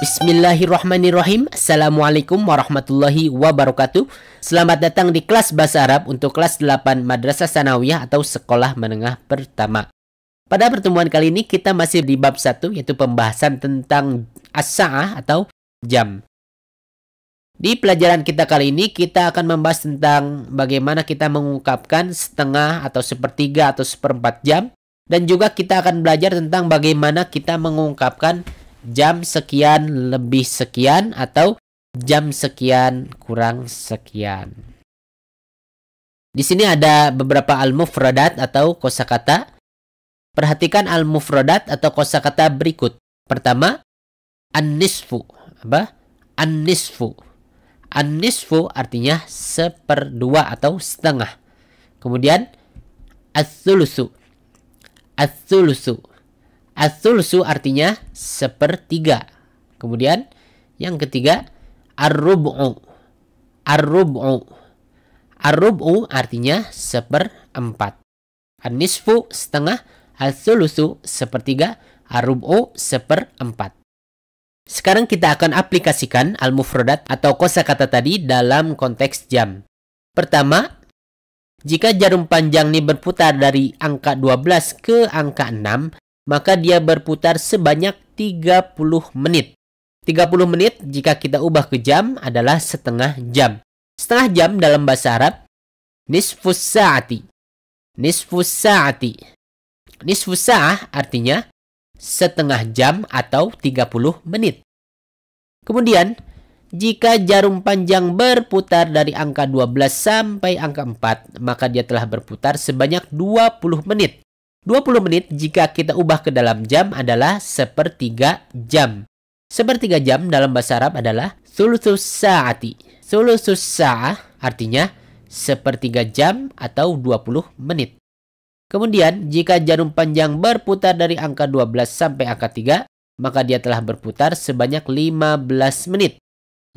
Bismillahirrahmanirrahim. Assalamualaikum warahmatullahi wabarakatuh. Selamat datang di kelas Bahasa Arab untuk kelas 8 Madrasah Tsanawiyah atau Sekolah Menengah Pertama. Pada pertemuan kali ini kita masih di bab 1, yaitu pembahasan tentang as-sa'ah atau jam. Di pelajaran kita kali ini kita akan membahas tentang bagaimana kita mengungkapkan setengah atau sepertiga atau seperempat jam. Dan juga kita akan belajar tentang bagaimana kita mengungkapkan jam sekian lebih sekian atau jam sekian kurang sekian. Di sini ada beberapa al-mufradat atau kosakata. Perhatikan al-mufradat atau kosakata berikut. Pertama, an-nisfu. Apa? An-nisfu. An-nisfu artinya seperdua atau setengah. Kemudian ats-tsulusu. Ats-tsulusu. Ats-tsulusu artinya sepertiga. Kemudian yang ketiga ar-rub'u. Ar-rub'u. Ar-rub'u artinya seperempat. An-nisfu setengah, ats-tsulusu sepertiga, ar-rub'u seperempat. Sekarang kita akan aplikasikan al-mufradat atau kosakata tadi dalam konteks jam. Pertama, jika jarum panjang ini berputar dari angka 12 ke angka 6, maka dia berputar sebanyak 30 menit. 30 menit jika kita ubah ke jam adalah setengah jam. Setengah jam dalam bahasa Arab, nisfus sa'ati. Nisfus sa'ati. Nisfus sa'ah artinya setengah jam atau 30 menit. Kemudian, jika jarum panjang berputar dari angka 12 sampai angka 4, maka dia telah berputar sebanyak 20 menit. 20 menit jika kita ubah ke dalam jam adalah sepertiga jam. Sepertiga jam dalam bahasa Arab adalah thuluthus sa'ati. Thuluthus sa'ah artinya sepertiga jam atau 20 menit. Kemudian, jika jarum panjang berputar dari angka 12 sampai angka 3, maka dia telah berputar sebanyak 15 menit.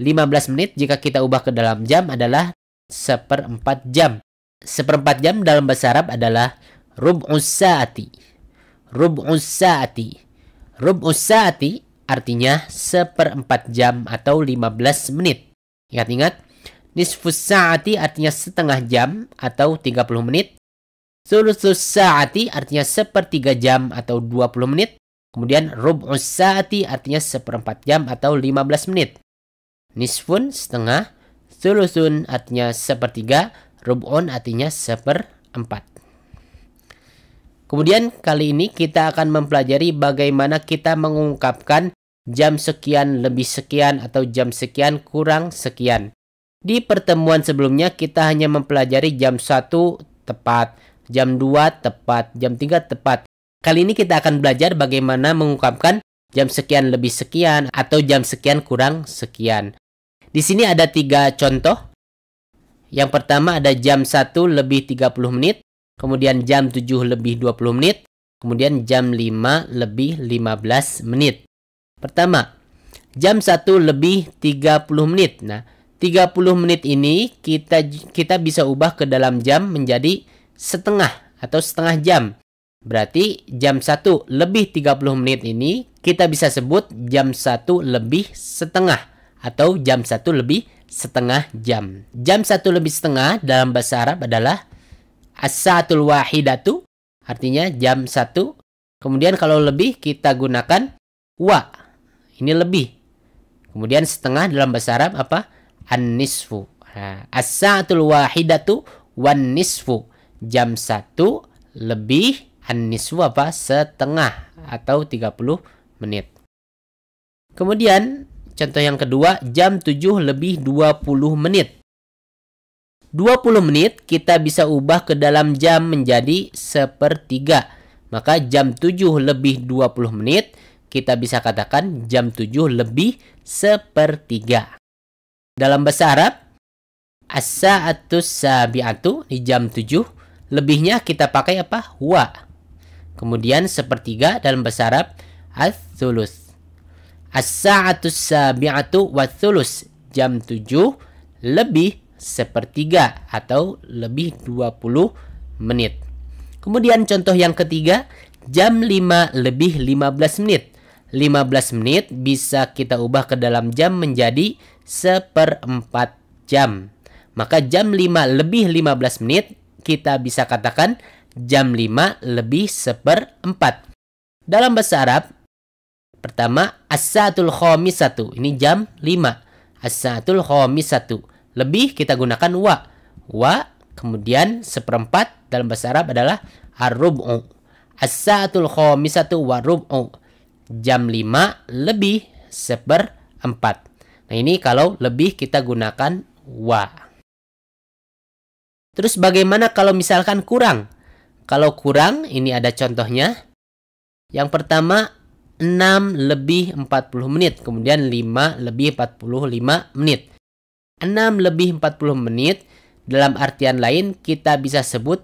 15 menit jika kita ubah ke dalam jam adalah seperempat jam. Seperempat jam dalam bahasa Arab adalah rub'us sa'ati. Rub'us sa'ati. Rub'us sa'ati artinya seperempat jam atau 15 menit. Ingat-ingat, nisfus sa'ati artinya setengah jam atau 30 menit. Thuluthus sa'ati artinya sepertiga jam atau 20 menit. Kemudian rub'us sa'ati artinya seperempat jam atau 15 menit. Nisfun setengah, thuluthun artinya sepertiga, rub'un artinya seperempat. Kemudian kali ini kita akan mempelajari bagaimana kita mengungkapkan jam sekian lebih sekian atau jam sekian kurang sekian. Di pertemuan sebelumnya kita hanya mempelajari jam 1 tepat, jam 2 tepat, jam 3 tepat. Kali ini kita akan belajar bagaimana mengungkapkan jam sekian lebih sekian atau jam sekian kurang sekian. Di sini ada 3 contoh. Yang pertama ada jam 1 lebih 30 menit. Kemudian jam 7 lebih 20 menit. Kemudian jam 5 lebih 15 menit. Pertama, jam 1 lebih 30 menit. Nah, 30 menit ini kita bisa ubah ke dalam jam menjadi setengah atau setengah jam. Berarti jam 1 lebih 30 menit ini kita bisa sebut jam 1 lebih setengah atau jam 1 lebih setengah jam. Jam 1 lebih setengah dalam bahasa Arab adalah as-sa'atul wahidatu, artinya jam 1. Kemudian kalau lebih kita gunakan wa. Ini lebih. Kemudian setengah dalam bahasa Arab apa? An-nisfu. Nah, as-sa'atul wahidatu wan nisfu. Jam 1 lebih an-nisfu apa? Setengah atau 30 menit. Kemudian contoh yang kedua, jam 7 lebih 20 menit. 20 menit kita bisa ubah ke dalam jam menjadi sepertiga. Maka jam 7 lebih 20 menit kita bisa katakan jam 7 lebih sepertiga. Dalam bahasa Arab, as-sa'atus sabi'atu di jam 7, lebihnya kita pakai apa? Wa. Kemudian sepertiga dalam bahasa Arab, ats-tsulus. As-sa'atus sabi'atu wat-tsulus, jam 7 lebih sepertiga atau lebih 20 menit. Kemudian contoh yang ketiga, jam 5 lebih 15 menit. 15 menit bisa kita ubah ke dalam jam menjadi 1/4 jam. Maka jam 5 lebih 15 menit kita bisa katakan jam 5 lebih 1/4. Dalam bahasa Arab, pertama as-sa'atul khamisatu, ini jam 5. As-sa'atul khamisatu. Lebih kita gunakan wa. Wa, kemudian 1/4 dalam bahasa Arab adalah ar-rub'u. As-sa'atul khamisatu wa rub'u. Jam 5 lebih 1/4. Nah, ini kalau lebih kita gunakan wa. Terus bagaimana kalau misalkan kurang? Kalau kurang, ini ada contohnya. Yang pertama, 6 lebih 40 menit. Kemudian 5 lebih 45 menit. 6 lebih 40 menit, dalam artian lain kita bisa sebut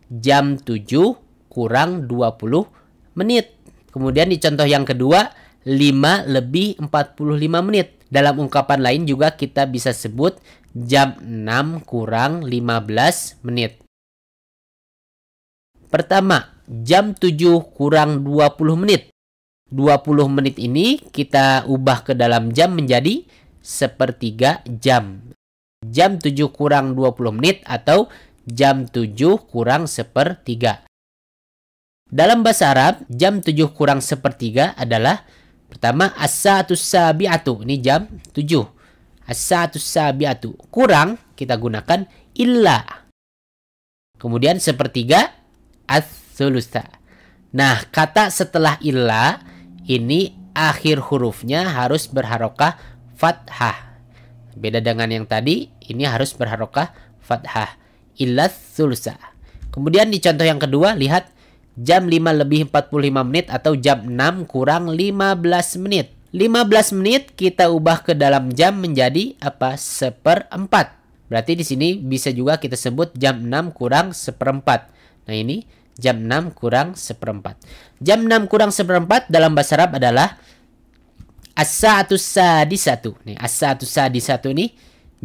jam 7 kurang 20 menit. Kemudian di contoh yang kedua, 5 lebih 45 menit. Dalam ungkapan lain juga kita bisa sebut jam 6 kurang 15 menit. Pertama, jam 7 kurang 20 menit. 20 menit ini kita ubah ke dalam jam menjadi 1/3 jam. Jam 7 kurang 20 menit atau jam 7 kurang 1/3. Dalam bahasa Arab, jam 7 kurang 1/3 adalah pertama as-sa'atus sabi'atu, ini jam 7. As-sa'atus sabi'atu. Kurang kita gunakan illa. Kemudian 1/3 as-sulusa. Nah, kata setelah illa ini akhir hurufnya harus berharokah fathah. Beda dengan yang tadi, ini harus berharokah fathah. Illa sulusa. Kemudian di contoh yang kedua, lihat jam 5 lebih 45 menit atau jam 6 kurang 15 menit. 15 menit kita ubah ke dalam jam menjadi apa? 1/4. Berarti di sini bisa juga kita sebut jam 6 kurang 1/4. Nah, ini jam 6 kurang 1/4. Jam 6 kurang 1/4 dalam bahasa Arab adalah as-sa'atus sadisatu. Nih, as-sa'atus sadisatu ini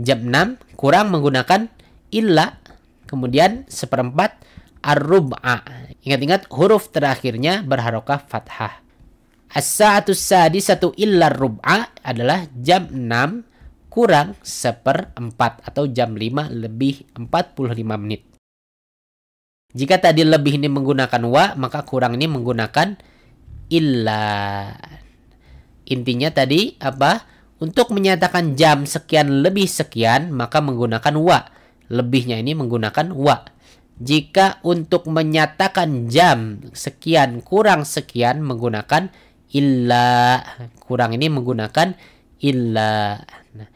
jam 6 kurang menggunakan illa, kemudian 1/4 ar-rub'a. Ingat-ingat huruf terakhirnya berharokah fathah. As-sa'atus sadisatu illa ar-rub'a adalah jam 6 kurang 1/4 atau jam 5 lebih 45 menit. Jika tadi lebih ini menggunakan wa, maka kurang ini menggunakan illa. Intinya tadi apa? Untuk menyatakan jam sekian lebih sekian, maka menggunakan wa. Lebihnya ini menggunakan wa. Jika untuk menyatakan jam sekian kurang sekian menggunakan illa. Kurang ini menggunakan illa. Nah,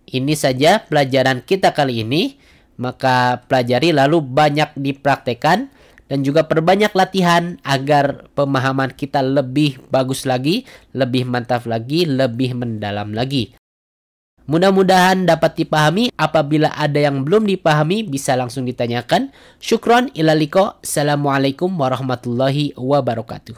ini saja pelajaran kita kali ini. Maka pelajari lalu banyak dipraktekkan dan juga perbanyak latihan agar pemahaman kita lebih bagus lagi, lebih mantap lagi, lebih mendalam lagi. Mudah-mudahan dapat dipahami. Apabila ada yang belum dipahami bisa langsung ditanyakan. Syukron ila liqa. Assalamualaikum warahmatullahi wabarakatuh.